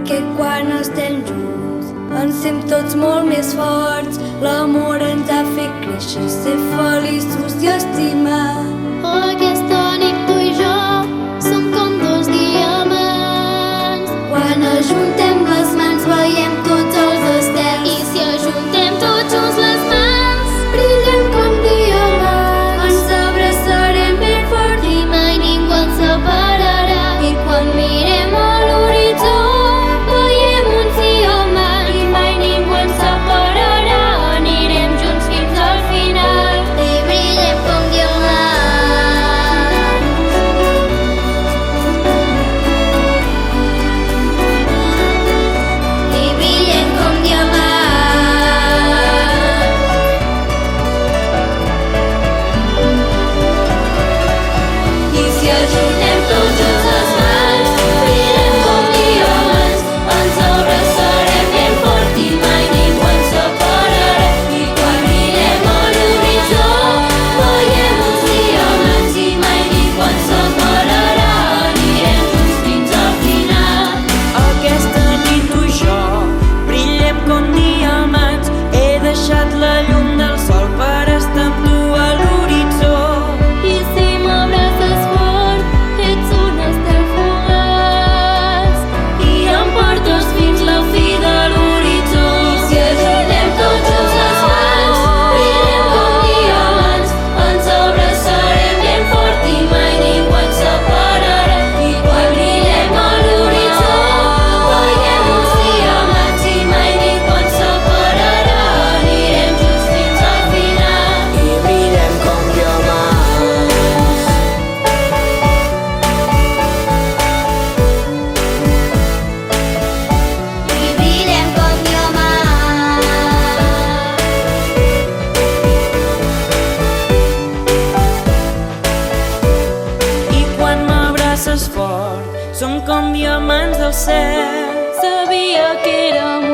perquè quan estem junts ens sem tots molt més forts. L'amor ens ha fet créixer, ser feliços i estimar. Aquesta nit tu i jo som com dos diamants. Quan ajuntem les mans veiem tots els estels. I si ajuntem tots junts les mans, Brillem com diamants. Ens abraçarem ben fort i mai ningú ens separarà. i quan mirem a l'horitzó Veiem uns diamants i mai ningú ens separarà. Anirem junts fins al final i brillem com diamants. I brillem com diamants. I si ajuntem tots junts les mans, brillem com diamants. Ens abraçarem ben fort i mai ningú ens separarà. I quan mirem a l'horitzó veiem uns diamants i mai ningú ens separarà. Anirem junts fins al final. Aquesta nit tu i jo brillem com diamants. He deixat la llum del sol per estar amb tu a l'horitzó. I si m'abraces fort, ets un estel fugaç i em portes fins la fi de l'horitzó. I si ajuntem tots junts les mans, brillem com diamants. Ens abraçarem ben fort i mai ningú ens separarà. I quan brillem a l'horitzó veiem uns diamants i mai ningú ens separarà. Anirem junts fins al final. I brillem com diamants. I brillem com diamants. I quan m'abraces fort som com diamants del cel. Sabia que érem